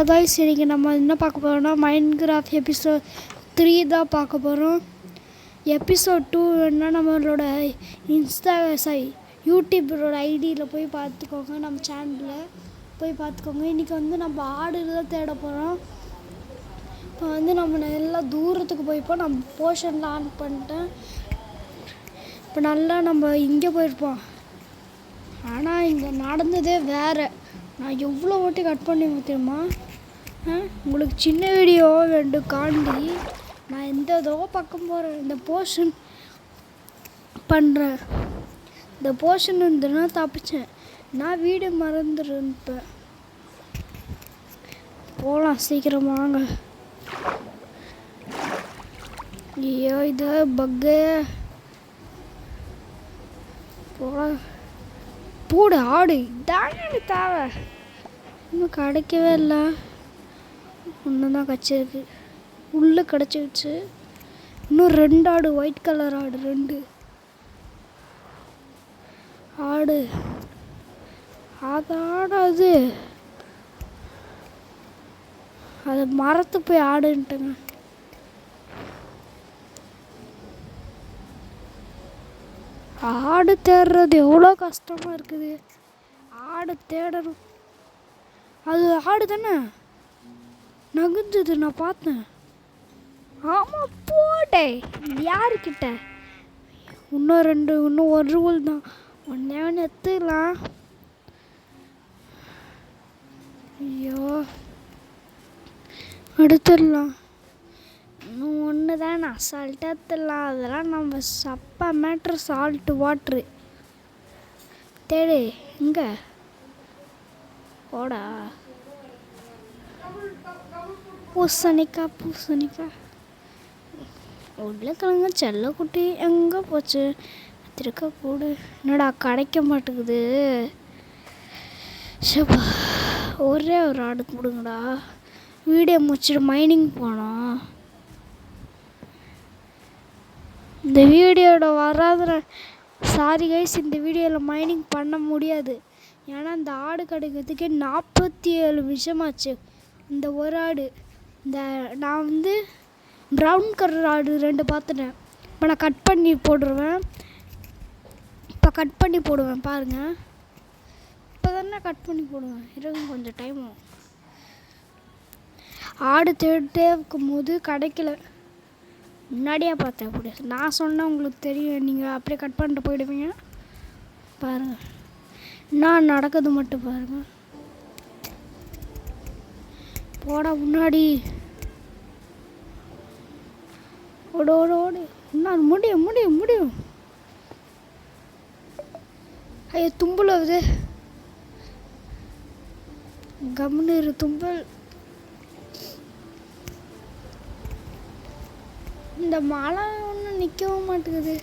Hello guys, இன்றைக்கி நம்ம என்ன பார்க்க போகிறோம்னா மைன்கிராஃப்ட் எபிசோட் 3 தான் பார்க்க போகிறோம். எபிசோட் 2 வேணால் நம்மளோட யூடியூபரோட ஐடியில் போய் பார்த்துக்கோங்க, நம்ம சேனலில் போய் பார்த்துக்கோங்க. இன்றைக்கி நம்ம ஆடு தான் தேட போகிறோம். இப்போ நம்ம நல்லா தூரத்துக்கு போய்ப்போம். நம்ம போர்ஷனில் ஆன் பண்ணிட்டேன். இப்போ நல்லா நம்ம இங்கே போயிருப்போம். ஆனால் இங்கே நடந்ததே வேறு. நான் எவ்வளோ ஓட்டி கட் பண்ணி தெரியுமா? உங்களுக்கு சின்ன வீடியோ வேண்டும் காண்டி நான் எந்த பக்கம் போகிறேன். இந்த போர்ஷன் பண்ணுறேன். இந்த போர்ஷன் இருந்துன்னா தப்பிச்சேன். நான் வீடு மறந்துருப்பேன். போகலாம், சீக்கிரம் வாங்க. ஐயோ, இது பக்கு. போகலாம். பூடு ஆடு இதாங்க தேவை. இன்னும் கிடைக்கவே இல்லை. ஒன்று தான் கிடச்சிருக்கு. உள்ளே கிடச்சிருச்சு. இன்னும் 2 ஆடு, ஒயிட் கலர் ஆடு 2 ஆடு. அது அது மரத்து போய் ஆடுன்ட்டுங்க. ஆடு தேடுறது எவ்வளோ கஷ்டமாக இருக்குது. ஆடு தேடணும். அது ஆடு தானே நகுந்தது, நான் பார்த்தேன். ஆமாம், போட்டே. யாருக்கிட்ட இன்னும் ஒரு ரூல் தான். ஒன்றே எடுத்துக்கலாம். ஐயோ, எடுத்துடலாம். இன்னும் ஒன்று தான் அசால்ட்டாக எடுத்துடலாம். அதெல்லாம் நம்ம சப்பா மேட்ரு. சால்ட்டு வாட்ரு தேடு. இங்கே போடா. பூசணிக்காய் உருளைக்கிழங்கு செல்லக்குட்டி எங்கே போச்சு? திருக்க கூடு. என்னடா கிடைக்க மாட்டேங்குது. சப்பா, ஒரே ஒரு ஆடு கொடுங்கடா. வீடியோ முடிச்சுட்டு மைனிங் போனோம். இந்த வீடியோட வராத சாரி கைஸ், இந்த வீடியோவில் மைனிங் பண்ண முடியாது. ஏன்னா இந்த ஆடு கிடைக்கிறதுக்கே 47 விஷமாச்சு. இந்த ஒரு ஆடு, நான் ப்ரௌன் கலர் ஆடு 2 பார்த்துட்டேன். இப்போ நான் கட் பண்ணி போடுவேன். பாருங்கள். இப்போ தானே கட் பண்ணி போடுவேன். இருங்க, கொஞ்சம் டைம் ஆகும். ஆடு தேடிட்டே இருக்கும்போது கிடைக்கல. முன்னாடியே பார்த்தேன். அப்படி நான் சொன்னேன், உங்களுக்கு தெரியும். நீங்கள் அப்படியே கட் பண்ணிட்டு போயிடுவீங்க. பாருங்கள், நான் நடக்குது மட்டும் பாருங்கள். போடா முன்னாடி. ஓடு. நான் முடியும். ஐயோ, தும்பல் வருது. கம்னு தும்பல். இந்த மழை ஒன்றும் நிற்கவும் மாட்டேங்குது.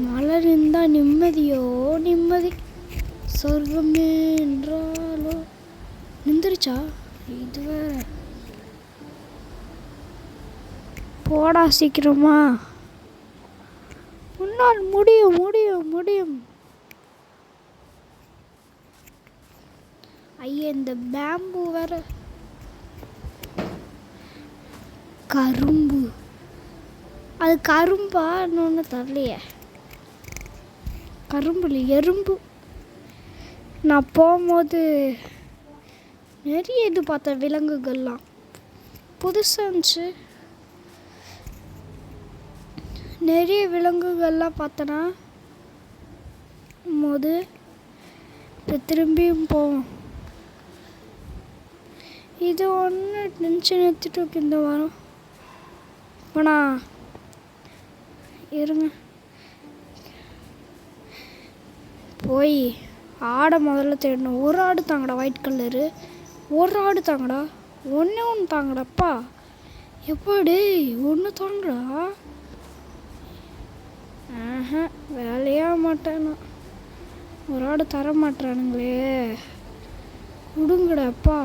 மழை இருந்தால் நிம்மதி. சொர்க்கமே என்றாலோ. நின்றுச்சா? இது வேற. போடா சீக்கிரமா. உன்னால் முடியும். ஐயா, இந்த பேம்பு வேற. கரும்பு. அது கரும்பா? இன்னொன்று தரலையே. கரும்பு இல்லை, எறும்பு. நான் போகும்போது நிறைய இது பார்த்தேன். விலங்குகள்லாம் புதுசாக இருந்துச்சு. நிறைய விலங்குகள்லாம் பார்த்தேன்னா போது இப்போ திரும்பியும் போவோம். இது ஒன்று டென்ஷன் எடுத்துட்டு இந்த வாரம். போனா இருங்க, போய் ஆடை முதல்ல தேடணும். ஒரு ஆடு தாங்கடா, ஒயிட் கலரு. ஒரு ஆடு தாங்கடா. ஒன்று தாங்கடாப்பா. எப்படி ஒன்று தாங்கடா? வேலையாக மாட்டேன்னா. ஒரு ஆடு தர மாட்டானுங்களே. விடுங்கடாப்பா,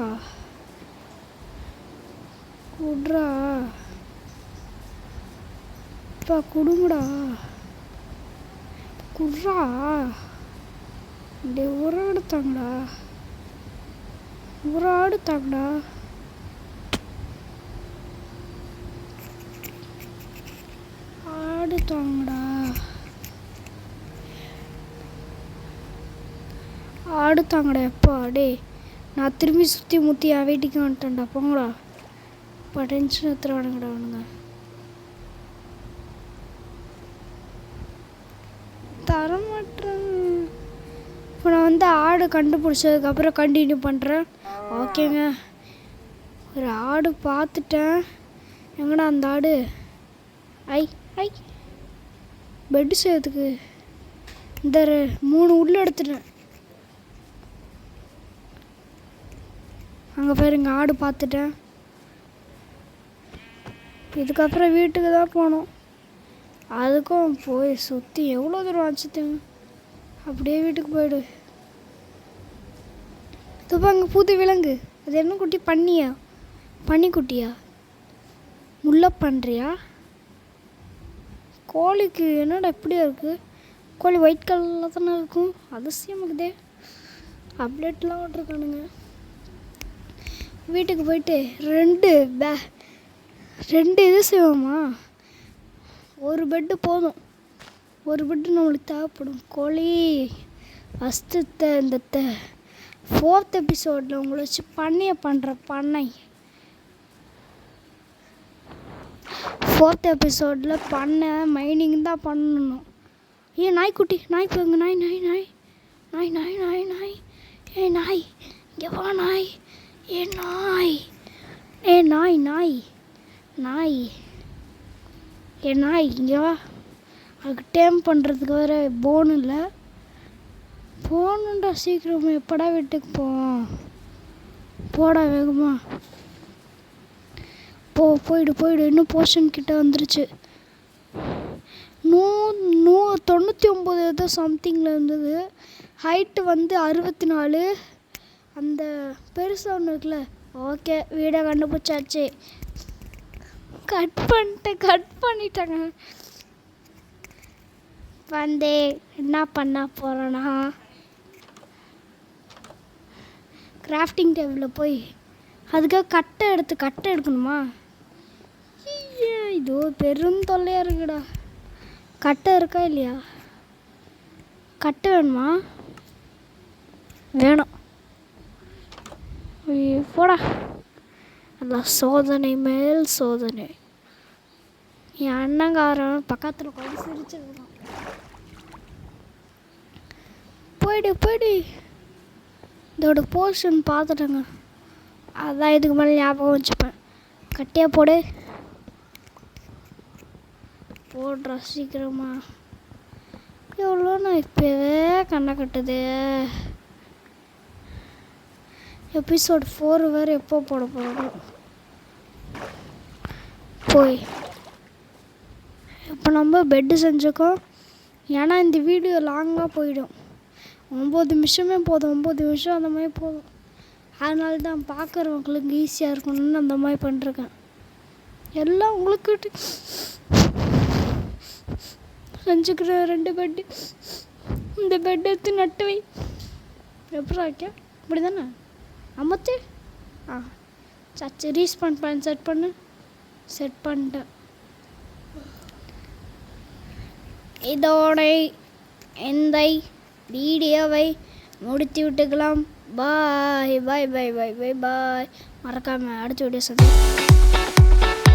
விட்றா. அப்பா கொடுங்கடா, குட்றா. டே ஒரு ஆடு தாங்கடா, ஒரு ஆடு தாங்கடா. ஆடு தாங்கடா, ஆடு தாங்கடா. எப்பா டே, நான் திரும்பி சுற்றி முற்றி என் வீட்டுக்கு வந்துட்டேன்டா. போங்கடா, இப்போ டென்ஷன் எடுத்துருவானுங்கடா அவனுங்க. தரமாட்டேன். இப்போ நான் வந்து ஆடு கண்டுபிடிச்சதுக்கப்புறம் கண்டினியூ பண்ணுறேன். ஓகேங்க, ஒரு ஆடு பார்த்துட்டேன். எங்கடா அந்த ஆடு? ஐ ஐ பெட்டு செய்யறதுக்கு இந்த 3 உள்ளே எடுத்துட்டேன். அங்கே பாருங்க, ஆடு பார்த்துட்டேன். இதுக்கப்புறம் வீட்டுக்கு தான் போகணும். அதுக்கும் போய் சுற்றி எவ்வளோ தூரம் வச்சுட்டேங்க. அப்படியே வீட்டுக்கு போயிடு. இதுப்போ அங்கே புது விலங்கு. அது என்ன குட்டி? பண்ணியா? பன்னிக்குட்டியா? முல்லை பண்ணுறியா? கோழிக்கு என்னடா இப்படியா இருக்குது? கோழி ஒயிட் கலரில் தானே இருக்கும். அதிசயம் இருக்குதே. அப்டேட்லாம் விட்ருக்கானுங்க. வீட்டுக்கு போயிட்டு 2 இது செய்வோமா? ஒரு பெட்டு போதும். ஒரு பெட்டு நம்மளுக்கு தேவைப்படும். கோழி ஃபஸ்ட்டு இந்த 4th எபிசோடில் உங்களை வச்சு பண்ணையை பண்ணுறேன். பண்ணை 4th எபிசோடில் பண்ணை மைனிங் தான் பண்ணணும். ஏன் நாய்க்குட்டி, நாய் போங்க, நாய் நாய் நாய் நாய் நாய் நாய் நாய் ஏ நாய், இங்கே வா நாய். ஏ நாய், ஏ நாய் நாய் நாய் ஏ நாய் இங்கே வா. அதுக்கு டேம் பண்ணுறதுக்கு வேறு போன் இல்லை. போகணுண்டா சீக்கிரமா. எப்படா வீட்டுக்கு போவோம்? போடா வேகமா போயிடு. இன்னும் போர்ஷன் கிட்ட வந்துருச்சு. 99 ஏதோ சம்திங்கில் இருந்தது. ஹைட்டு வந்து 64. அந்த பெருசாக ஒன்று இருக்குல்ல. ஓகே, வீடை கண்டுபிடிச்சாச்சு. கட் பண்ணிட்டாங்க. வந்து என்ன பண்ண போகிறேன்னா, கிராஃப்டிங் டேபிளில் போய் அதுக்காக கட்டை எடுக்கணுமா? இதோ பெரும் தொல்லையாக இருக்குடா. கட்டை இருக்கா இல்லையா? கட்டை வேணுமா? வேணும். போடா. எல்லாம் சோதனை மேல் சோதனை. என் அண்ணங்காரன் பக்கத்தில் உட்காந்து சிரிச்சிருக்கான். போயிடு. இதோட போர்ஷன் பார்த்துட்டேங்க. அதான் இதுக்கு மேலே ஞாபகம் வச்சுப்பேன். கட்டியா போடுறா சீக்கிரமா. எவ்வளோ நான் இப்போவே கண்ணை கட்டுது. எபிசோட் 4 வேறு எப்போ போட போகிறோம்? இப்போ நம்ம பெட்டு செஞ்சுக்கோம். ஏன்னா இந்த வீடியோ லாங்காக போயிடும். 9 நிமிஷமே போதும். 9 நிமிஷம் அந்த மாதிரி போதும். அதனால தான் பார்க்குறவங்களுக்கு ஈஸியாக இருக்கணும்னு அந்த மாதிரி பண்ணிருக்கேன். எல்லாம் உங்களுக்கு செஞ்சுக்கிற 2 பெட்டு. இந்த பெட் எடுத்து நட்டு வை. எப்படி வைக்க? இப்படி தானே அமர்த்து. சச்சு ரீஸ்பான் பண்ண செட் பண்ணிட்டேன். இதோட இந்த வீடியோவை முடித்து விட்டுக்கலாம். பாய். மறக்காமல் அடுத்த வீடியோ சந்திப்போம்.